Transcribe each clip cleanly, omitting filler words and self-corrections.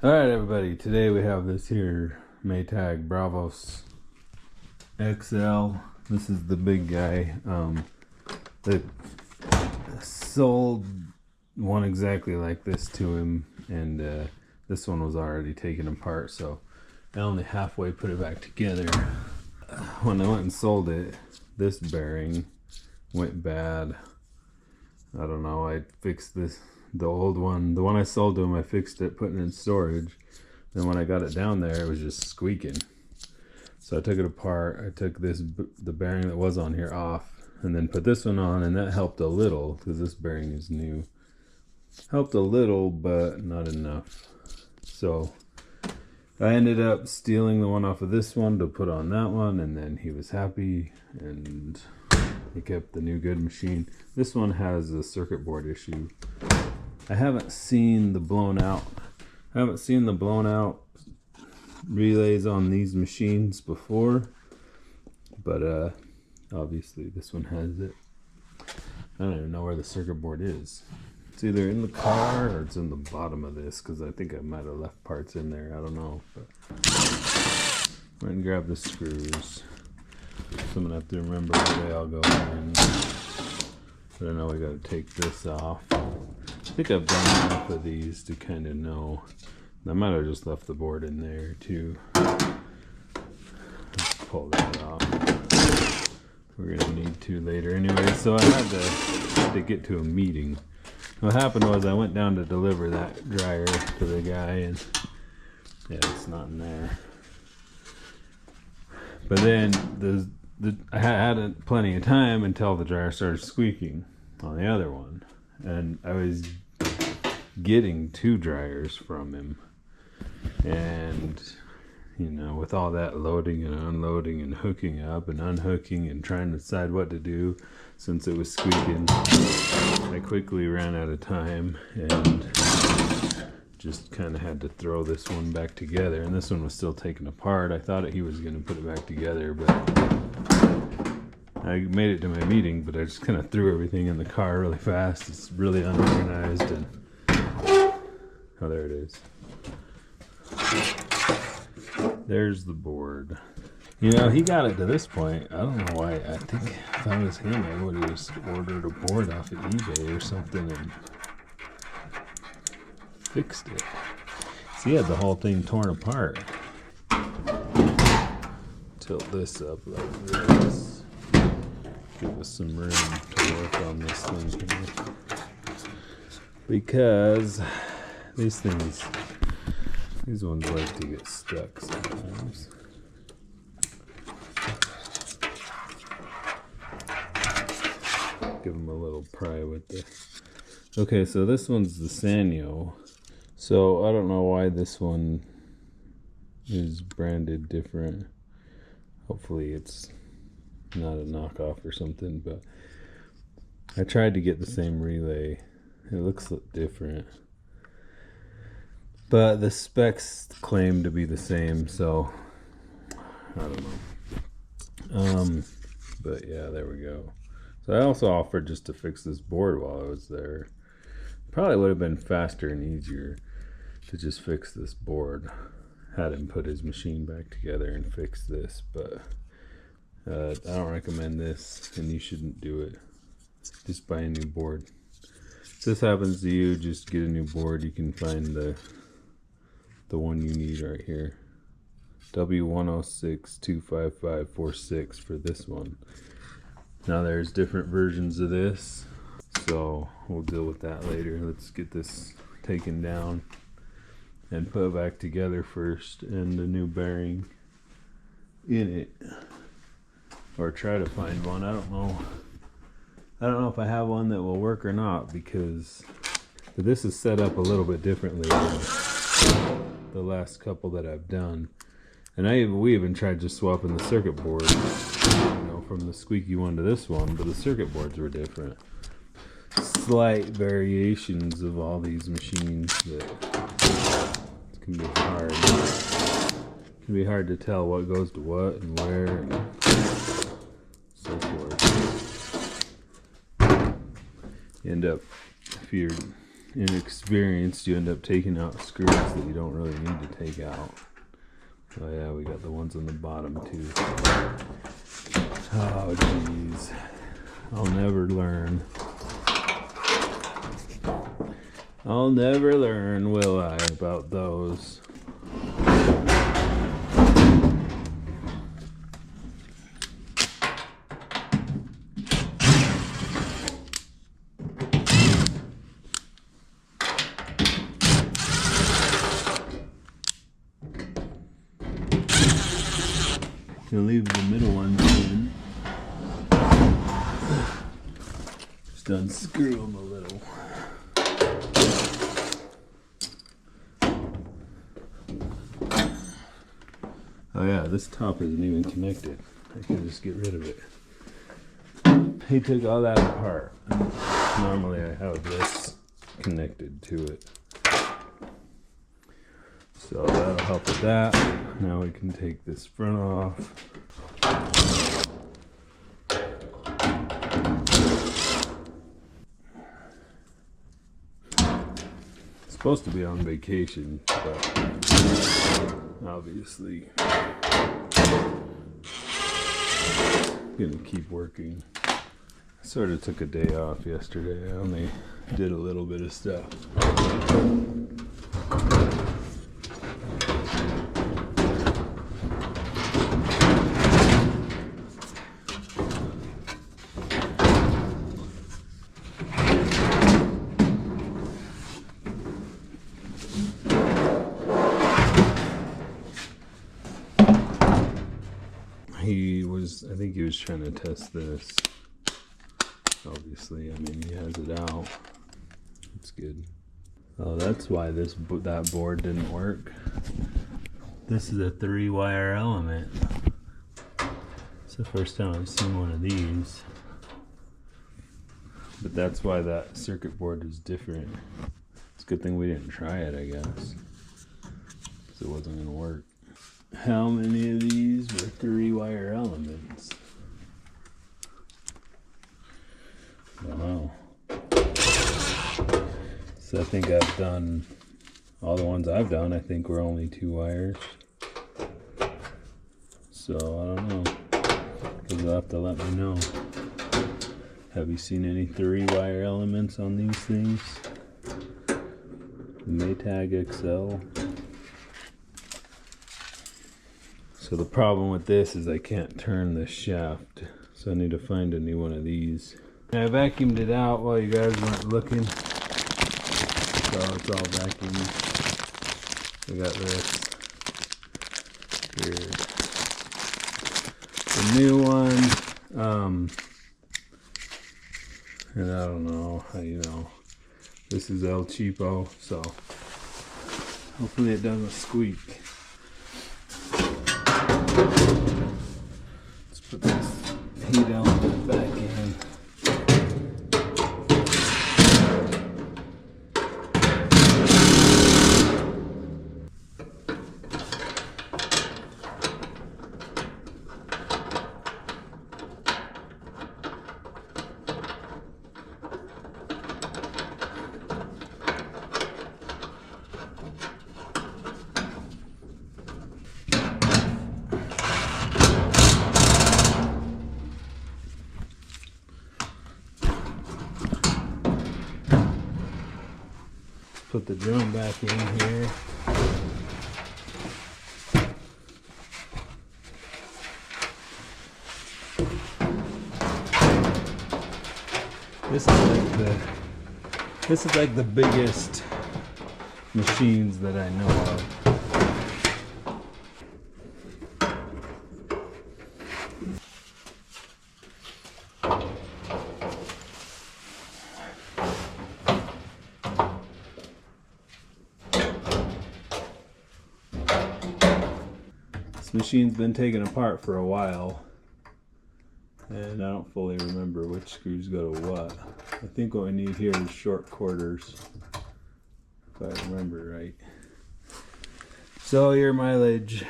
Alright everybody, today we have this here Maytag Bravos XL. This is the big guy. They sold one exactly like this to him, and this one was already taken apart, so I only halfway put it back together. When I went and sold it, this bearing went bad. I don't know, I fixed this. The old one, the one I sold to him, I fixed it, putting it in storage. Then when I got it down there, it was just squeaking. So I took it apart. I took the bearing that was on here off, and then put this one on, and that helped a little because this bearing is new. Helped a little, but not enough. So I ended up stealing the one off of this one to put on that one, and then he was happy, and he kept the new good machine. This one has a circuit board issue. I haven't seen the blown out relays on these machines before, but obviously this one has it. I don't even know where the circuit board is. It's either in the car or it's in the bottom of this, because I think I might have left parts in there. I don't know. But I'm going to grab the screws. So I'm going to have to remember where they all go in. But I know we got to take this off. I think I've done enough of these to kind of know. I might have just left the board in there too. Let's pull that off. We're going to need to later anyway. So I had to get to a meeting. What happened was I went down to deliver that dryer to the guy, and yeah, it's not in there. But then I had plenty of time until the dryer started squeaking on the other one, and I was getting 2 dryers from him, and you know, with all that loading and unloading and hooking up and unhooking and trying to decide what to do since it was squeaking, I quickly ran out of time and just kind of had to throw this one back together. And this one was still taken apart. I thought he was going to put it back together, but I made it to my meeting, but I just kind of threw everything in the car really fast. It's really unorganized, and oh, there it is. There's the board. You know, he got it to this point. I don't know why. I think if I was him, I would have just ordered a board off of eBay or something and fixed it. See, he had the whole thing torn apart. Tilt this up like this. Give us some room to work on this thing here. Because these ones like to get stuck sometimes. Give them a little pry with this. Okay, so this one's the Sanyo. So I don't know why this one is branded different. Hopefully it's not a knockoff or something, but I tried to get the same relay. It looks different, but the specs claim to be the same, so I don't know. But yeah, there we go. So I also offered just to fix this board while I was there. Probably would have been faster and easier to just fix this board. Had him put his machine back together and fix this, but I don't recommend this, and you shouldn't do it. Just buy a new board. If this happens to you, just get a new board. You can find the one you need right here. W106-25546 for this one. Now there's different versions of this, so we'll deal with that later. Let's get this taken down and put it back together first, and the new bearing in it, or try to find one. I don't know if I have one that will work or not, because this is set up a little bit differently than the last couple that I've done. And we even tried just swapping the circuit board, you know, from the squeaky one to this one, but the circuit boards were different. Slight variations of all these machines that can be hard. It can be hard to tell what goes to what and where and so forth. You end up, if you're inexperienced, you end up taking out screws that you don't really need to take out. Oh yeah, we got the ones on the bottom too. Oh geez, I'll never learn. I'll never learn, will I, about those. You'll leave the middle ones in. Just unscrew them a little. Oh yeah, this top isn't even connected. I can just get rid of it. He took all that apart. Normally I have this connected to it. So that'll help with that. Now we can take this front off. It's supposed to be on vacation, but obviously gonna keep working. I sort of took a day off yesterday. I only did a little bit of stuff. I think he was trying to test this. Obviously, I mean, he has it out. It's good. Oh, that's why that board didn't work. This is a 3-wire element. It's the first time I've seen one of these. But that's why that circuit board is different. It's a good thing we didn't try it, I guess. Because it wasn't going to work. How many of these were 3-wire elements? I don't know. So I think I've done, all the ones I've done, I think were only 2 wires. So I don't know. You'll have to let me know. Have you seen any 3-wire elements on these things? The Maytag XL. So the problem with this is I can't turn this shaft, so I need to find a new one of these. And I vacuumed it out while you guys weren't looking, so it's all vacuumed. I got this here, the new one, and I don't know how you know. This is El Cheapo, so hopefully it doesn't squeak. Let's put this heat element back in. Put the drum back in here. This is like the biggest machines that I know of. This machine's been taken apart for a while, and I don't fully remember which screws go to what. I think what we need here is short quarters, if I remember right. So your mileage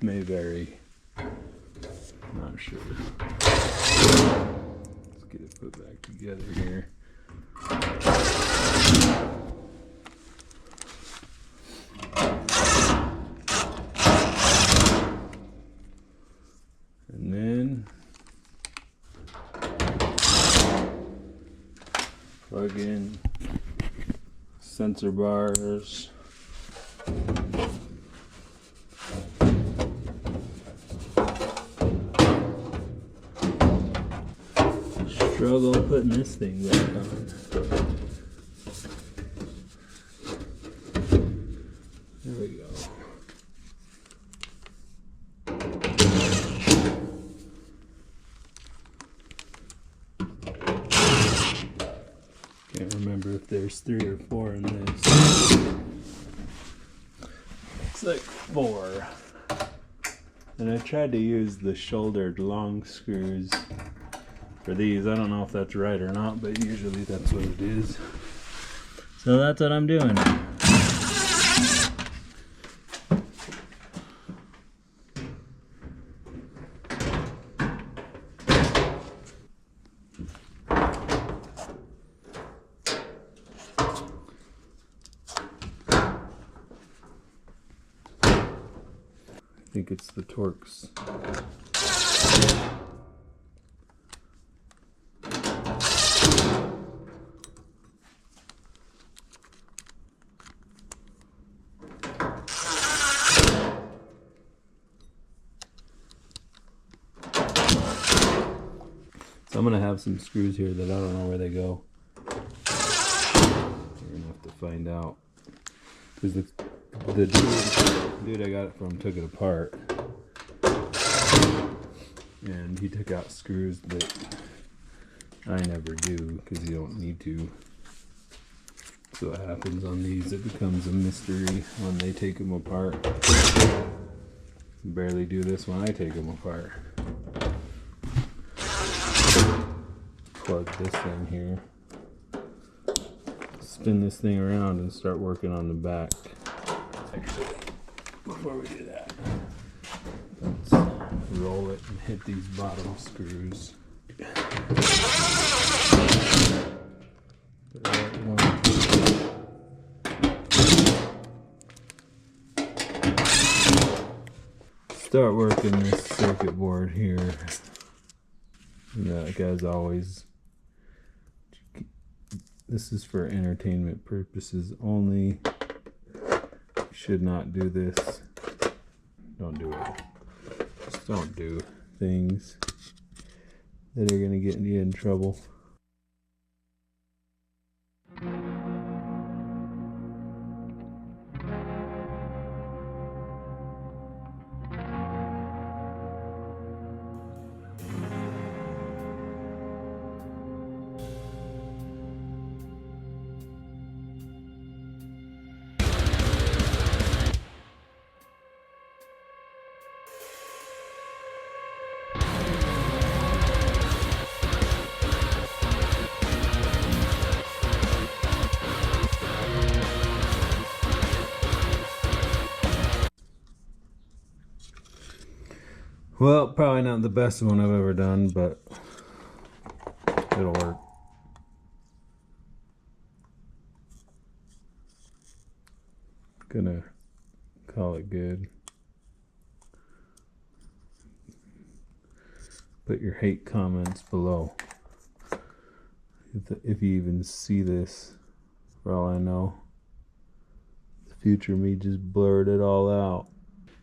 may vary. Not sure. Let's get it put back together here. Plug in sensor bars. Struggle putting this thing back on. There we go. Can't remember if there's 3 or 4 in this. Looks like 4. And I tried to use the shouldered long screws for these. I don't know if that's right or not, but usually that's what it is. So that's what I'm doing. I think it's the Torx. So I'm gonna have some screws here that I don't know where they go. We're gonna have to find out. Because the dude I got it from took it apart. And he took out screws that I never do because you don't need to. So what happens on these, it becomes a mystery when they take them apart. Barely do this when I take them apart. Plug this in here. Spin this thing around and start working on the back. Actually, before we do that, let's roll it and hit these bottom screws. The right one. Start working this circuit board here. Like as always, this is for entertainment purposes only. You should not do this. Don't do it. Just don't do things that are going to get you in trouble. Well, probably not the best one I've ever done, but it'll work. Gonna call it good. Put your hate comments below. If you even see this, for all I know. The future me just blurred it all out.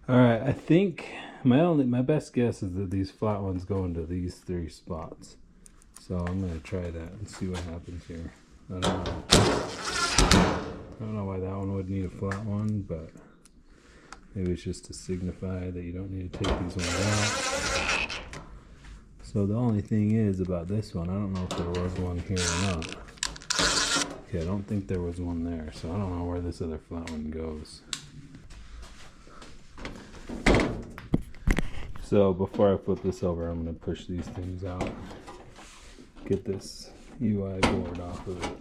Alright, I think my best guess is that these flat ones go into these 3 spots. So I'm gonna try that and see what happens here. I don't know why that one would need a flat one, but maybe it's just to signify that you don't need to take these ones out. So the only thing is about this one, I don't know if there was one here or not. Okay, I don't think there was one there, so I don't know where this other flat one goes. So before I flip this over, I'm going to push these things out. Get this UI board off of it.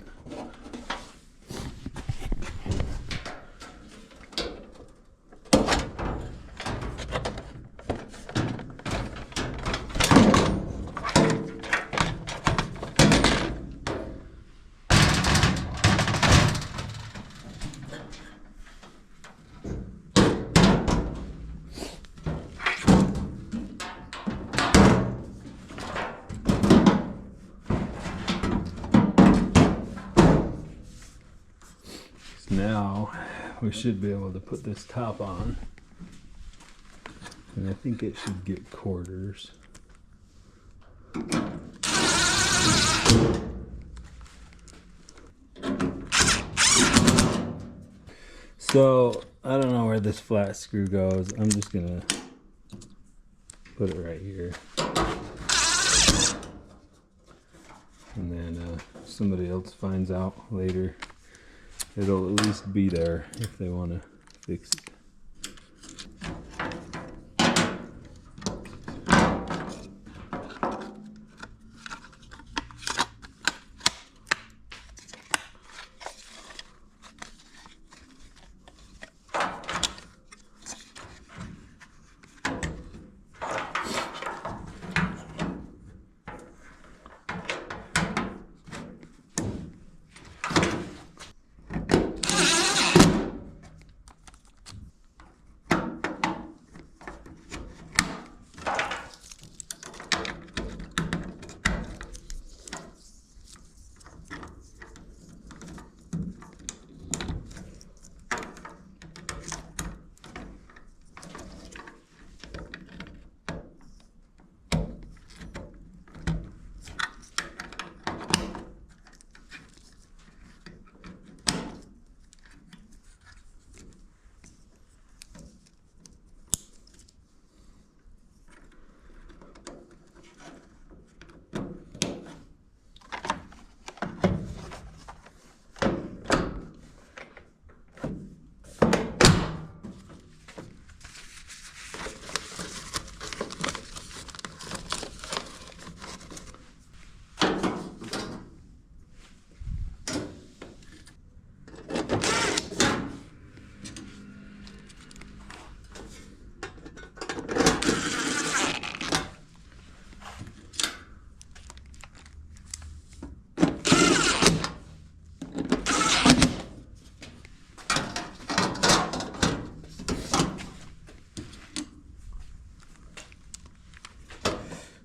we should be able to put this top on. And I think it should get quarters. So, I don't know where this flat screw goes. I'm just gonna put it right here. And then somebody else finds out later. It'll at least be there if they want to fix it.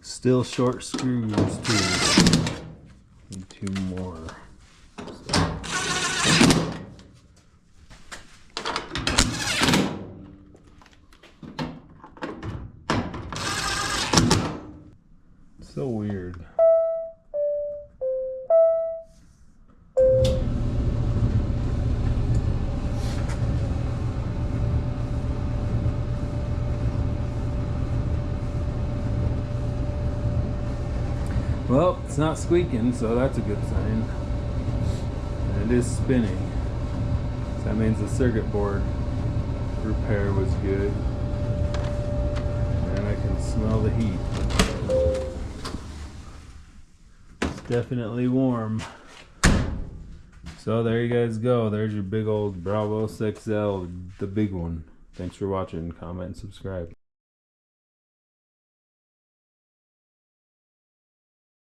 Still short screws too. Need 2 more. So weird. Well, it's not squeaking, so that's a good sign. And it is spinning. So that means the circuit board repair was good. And I can smell the heat. It's definitely warm. So there you guys go. There's your big old Bravos XL, the big one. Thanks for watching. Comment and subscribe.